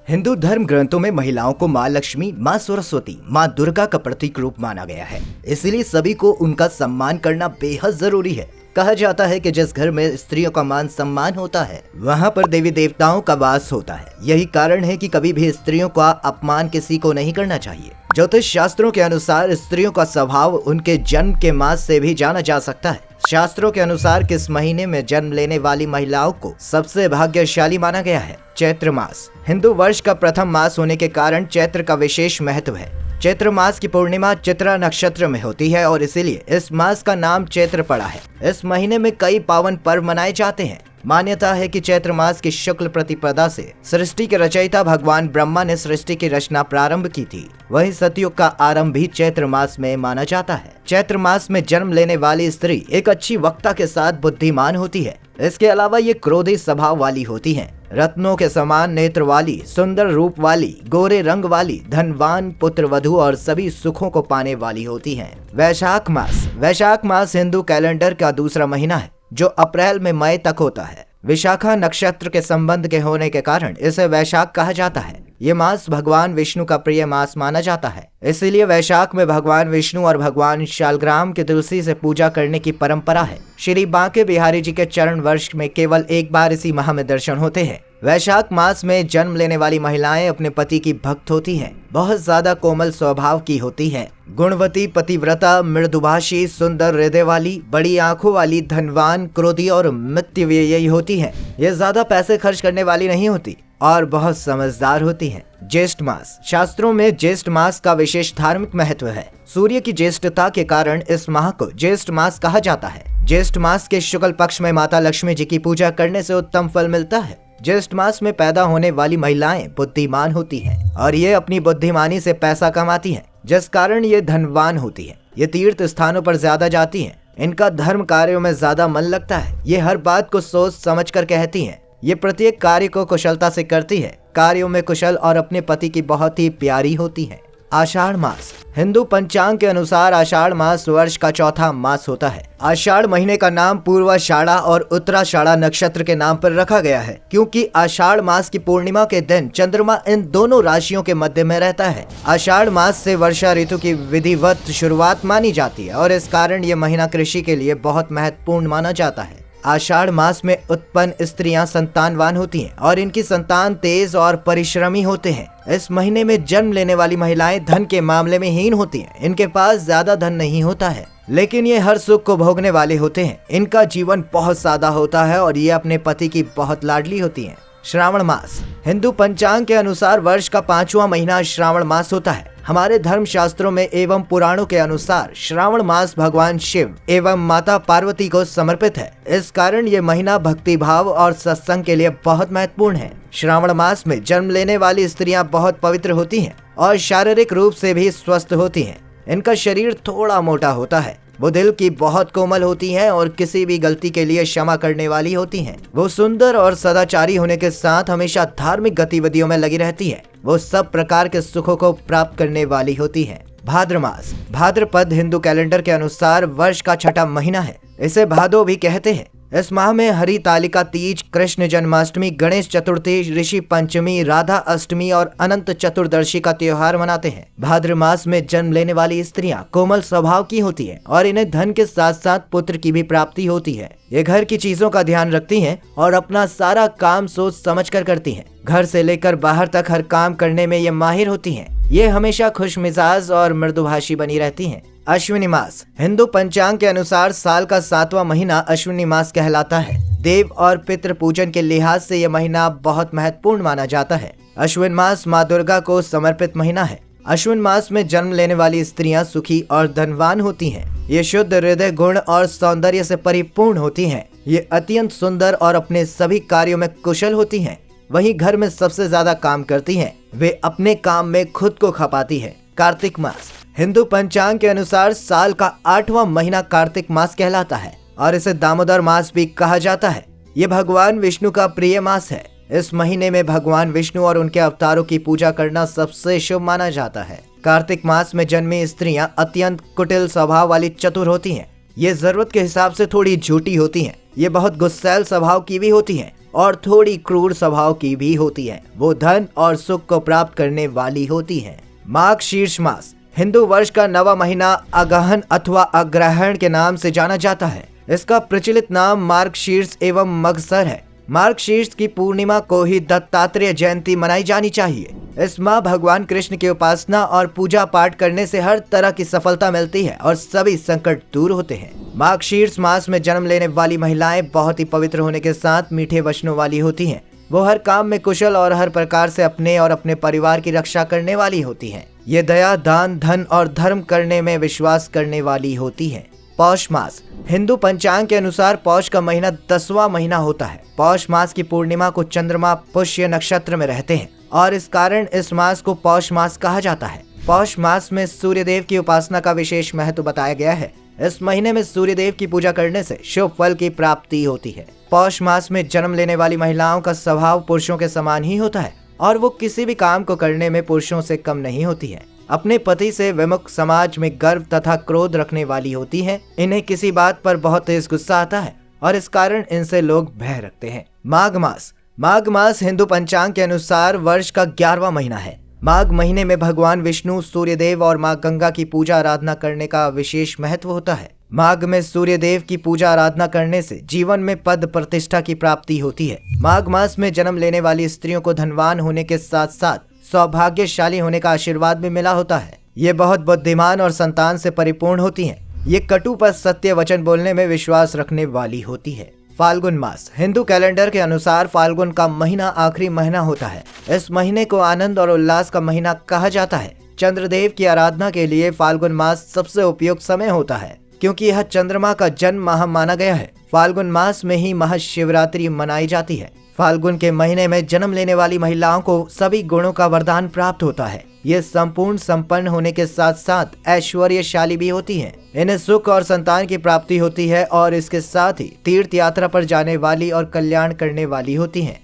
हिंदू धर्म ग्रंथों में महिलाओं को माँ लक्ष्मी, माँ सरस्वती, माँ दुर्गा का प्रतीक रूप माना गया है। इसलिए सभी को उनका सम्मान करना बेहद जरूरी है। कहा जाता है कि जिस घर में स्त्रियों का मान सम्मान होता है वहाँ पर देवी देवताओं का वास होता है। यही कारण है कि कभी भी स्त्रियों का अपमान किसी को नहीं करना चाहिए। ज्योतिष शास्त्रों के अनुसार स्त्रियों का स्वभाव उनके जन्म के मास से भी जाना जा सकता है। शास्त्रों के अनुसार किस महीने में जन्म लेने वाली महिलाओं को सबसे भाग्यशाली माना गया है? चैत्र मास। हिंदू वर्ष का प्रथम मास होने के कारण चैत्र का विशेष महत्व है। चैत्र मास की पूर्णिमा चित्रा नक्षत्र में होती है और इसीलिए इस मास का नाम चैत्र पड़ा है। इस महीने में कई पावन पर्व मनाए जाते हैं। मान्यता है कि चैत्र मास की शुक्ल प्रतिपदा से सृष्टि के रचयिता भगवान ब्रह्मा ने सृष्टि की रचना प्रारंभ की थी। वहीं सतयुग का आरंभ भी चैत्र मास में माना जाता है। चैत्र मास में जन्म लेने वाली स्त्री एक अच्छी वक्ता के साथ बुद्धिमान होती है। इसके अलावा ये क्रोधी स्वभाव वाली होती हैं। रत्नों के समान नेत्र वाली, सुंदर रूप वाली, गोरे रंग वाली, धनवान, पुत्र वधु और सभी सुखों को पाने वाली होती हैं। वैशाख मास। वैशाख मास हिंदू कैलेंडर का दूसरा महीना है जो अप्रैल में मई तक होता है। विशाखा नक्षत्र के संबंध के होने के कारण इसे वैशाख कहा जाता है। ये मास भगवान विष्णु का प्रिय मास माना जाता है। इसीलिए वैशाख में भगवान विष्णु और भगवान शालग्राम की तुलसी से पूजा करने की परंपरा है। श्री बांके बिहारी जी के चरण वर्ष में केवल एक बार इसी माह में दर्शन होते हैं। वैशाख मास में जन्म लेने वाली महिलाएं अपने पति की भक्त होती हैं। बहुत ज्यादा कोमल स्वभाव की होती हैं। गुणवती, पतिव्रता, मृदुभाषी, सुंदर हृदय वाली, बड़ी आंखों वाली, धनवान, क्रोधी और मितव्ययी होती हैं। ये ज्यादा पैसे खर्च करने वाली नहीं होती और बहुत समझदार होती हैं। ज्येष्ठ मास। शास्त्रों में ज्येष्ठ मास का विशेष धार्मिक महत्व है। सूर्य की ज्येष्ठता के कारण इस माह को ज्येष्ठ मास कहा जाता है। ज्येष्ठ मास के शुक्ल पक्ष में माता लक्ष्मी जी की पूजा करने से उत्तम फल मिलता है। ज्येष्ठ मास में पैदा होने वाली महिलाएं बुद्धिमान होती हैं और ये अपनी बुद्धिमानी से पैसा कमाती हैं, जिस कारण ये धनवान होती हैं। ये तीर्थ स्थानों पर ज्यादा जाती हैं। इनका धर्म कार्यों में ज्यादा मन लगता है। ये हर बात को सोच समझ कर कहती हैं। ये प्रत्येक कार्य को कुशलता से करती है। कार्यों में कुशल और अपने पति की बहुत ही प्यारी होती है। आषाढ़ मास। हिंदू पंचांग के अनुसार आषाढ़ मास वर्ष का चौथा मास होता है। आषाढ़ महीने का नाम पूर्वाषाढ़ा और उत्तराषाढ़ा नक्षत्र के नाम पर रखा गया है, क्योंकि आषाढ़ मास की पूर्णिमा के दिन चंद्रमा इन दोनों राशियों के मध्य में रहता है। आषाढ़ मास से वर्षा ऋतु की विधिवत शुरुआत मानी जाती है और इस कारण ये महीना कृषि के लिए बहुत महत्वपूर्ण माना जाता है। आषाढ़ मास में उत्पन्न स्त्रियां संतानवान होती हैं और इनकी संतान तेज और परिश्रमी होते हैं। इस महीने में जन्म लेने वाली महिलाएं धन के मामले में हीन होती हैं। इनके पास ज्यादा धन नहीं होता है, लेकिन ये हर सुख को भोगने वाले होते हैं। इनका जीवन बहुत सादा होता है और ये अपने पति की बहुत लाडली होती हैं। श्रावण मास। हिंदू पंचांग के अनुसार वर्ष का 5वां महीना श्रावण मास होता है। हमारे धर्म शास्त्रों में एवं पुराणों के अनुसार श्रावण मास भगवान शिव एवं माता पार्वती को समर्पित है। इस कारण ये महीना भक्ति भाव और सत्संग के लिए बहुत महत्वपूर्ण है। श्रावण मास में जन्म लेने वाली स्त्रियां बहुत पवित्र होती हैं और शारीरिक रूप से भी स्वस्थ होती हैं। इनका शरीर थोड़ा मोटा होता है। वो दिल की बहुत कोमल होती हैं और किसी भी गलती के लिए क्षमा करने वाली होती हैं। वो सुंदर और सदाचारी होने के साथ हमेशा धार्मिक गतिविधियों में लगी रहती हैं। वो सब प्रकार के सुखों को प्राप्त करने वाली होती हैं। भाद्र मास। भाद्रपद हिंदू कैलेंडर के अनुसार वर्ष का छठा महीना है। इसे भादो भी कहते हैं। इस माह में हरि तालिका तीज, कृष्ण जन्माष्टमी, गणेश चतुर्थी, ऋषि पंचमी, राधा अष्टमी और अनंत चतुर्दशी का त्योहार मनाते हैं। भाद्र मास में जन्म लेने वाली स्त्रियां कोमल स्वभाव की होती हैं और इन्हें धन के साथ साथ पुत्र की भी प्राप्ति होती है। ये घर की चीजों का ध्यान रखती हैं और अपना सारा काम सोच समझ कर करती हैं। घर से लेकर बाहर तक हर काम करने में ये माहिर होती हैं। ये हमेशा खुश मिजाज और मृदुभाषी बनी रहती हैं। अश्विनी मास। हिंदू पंचांग के अनुसार साल का 7वां महीना अश्विनी मास कहलाता है। देव और पितृ पूजन के लिहाज से यह महीना बहुत महत्वपूर्ण माना जाता है। अश्विन मास माँ दुर्गा को समर्पित महीना है। अश्विन मास में जन्म लेने वाली स्त्रियां सुखी और धनवान होती हैं। ये शुद्ध हृदय, गुण और सौंदर्य से परिपूर्ण होती हैं। ये अत्यंत सुंदर और अपने सभी कार्यों में कुशल होती हैं। वहीं घर में सबसे ज्यादा काम करती हैं। वे अपने काम में खुद को खपाती हैं। कार्तिक मास। हिंदू पंचांग के अनुसार साल का 8वां महीना कार्तिक मास कहलाता है और इसे दामोदर मास भी कहा जाता है। ये भगवान विष्णु का प्रिय मास है। इस महीने में भगवान विष्णु और उनके अवतारों की पूजा करना सबसे शुभ माना जाता है। कार्तिक मास में जन्मी स्त्रियां अत्यंत कुटिल स्वभाव वाली चतुर होती हैं। ये जरूरत के हिसाब से थोड़ी झूठी होती हैं। ये बहुत गुस्सैल स्वभाव की भी होती हैं। और थोड़ी क्रूर स्वभाव की भी होती हैं। वो धन और सुख को प्राप्त करने वाली होती हैं। माघ शीर्ष मास हिंदू वर्ष का नवा महीना अगहन अथवा अग्रहण के नाम से जाना जाता है। इसका प्रचलित नाम मार्गशीर्ष एवं मगसर है। मार्गशीर्ष की पूर्णिमा को ही दत्तात्रेय जयंती मनाई जानी चाहिए। इस माह भगवान कृष्ण की उपासना और पूजा पाठ करने से हर तरह की सफलता मिलती है और सभी संकट दूर होते हैं। मार्गशीर्ष मास में जन्म लेने वाली महिलाएं बहुत ही पवित्र होने के साथ मीठे वचनों वाली होती हैं। वो हर काम में कुशल और हर प्रकार से अपने और अपने परिवार की रक्षा करने वाली होती हैं। ये दया, दान, धन और धर्म करने में विश्वास करने वाली होती हैं। पौष मास हिंदू पंचांग के अनुसार पौष का महीना 10वां महीना होता है। पौष मास की पूर्णिमा को चंद्रमा पुष्य नक्षत्र में रहते हैं और इस कारण इस मास को पौष मास कहा जाता है। पौष मास में सूर्य देव की उपासना का विशेष महत्व बताया गया है। इस महीने में सूर्य देव की पूजा करने से शुभ फल की प्राप्ति होती है। पौष मास में जन्म लेने वाली महिलाओं का स्वभाव पुरुषों के समान ही होता है और वो किसी भी काम को करने में पुरुषों से कम नहीं होती है। अपने पति से विमुख, समाज में गर्व तथा क्रोध रखने वाली होती हैं। इन्हें किसी बात पर बहुत तेज गुस्सा आता है और इस कारण इनसे लोग भय रखते हैं। माघ मास हिंदू पंचांग के अनुसार वर्ष का 11वां महीना है। माघ महीने में भगवान विष्णु, सूर्य देव और माँ गंगा की पूजा आराधना करने का विशेष महत्व होता है। माघ में सूर्य देव की पूजा आराधना करने से जीवन में पद प्रतिष्ठा की प्राप्ति होती है। माघ मास में जन्म लेने वाली स्त्रियों को धनवान होने के साथ साथ सौभाग्यशाली होने का आशीर्वाद भी मिला होता है। ये बहुत बुद्धिमान और संतान से परिपूर्ण होती हैं। ये कटु पर सत्य वचन बोलने में विश्वास रखने वाली होती है। फाल्गुन मास हिंदू कैलेंडर के अनुसार फाल्गुन का महीना आखिरी महीना होता है। इस महीने को आनंद और उल्लास का महीना कहा जाता है। चंद्रदेव की आराधना के लिए फाल्गुन मास सबसे उपयुक्त समय होता है क्योंकि यह चंद्रमा का जन्म माह माना गया है। फाल्गुन मास में ही महाशिवरात्रि मनाई जाती है। फाल्गुन के महीने में जन्म लेने वाली महिलाओं को सभी गुणों का वरदान प्राप्त होता है। ये संपूर्ण संपन्न होने के साथ साथ ऐश्वर्यशाली भी होती हैं। इन्हें सुख और संतान की प्राप्ति होती है और इसके साथ ही तीर्थ यात्रा पर जाने वाली और कल्याण करने वाली होती हैं।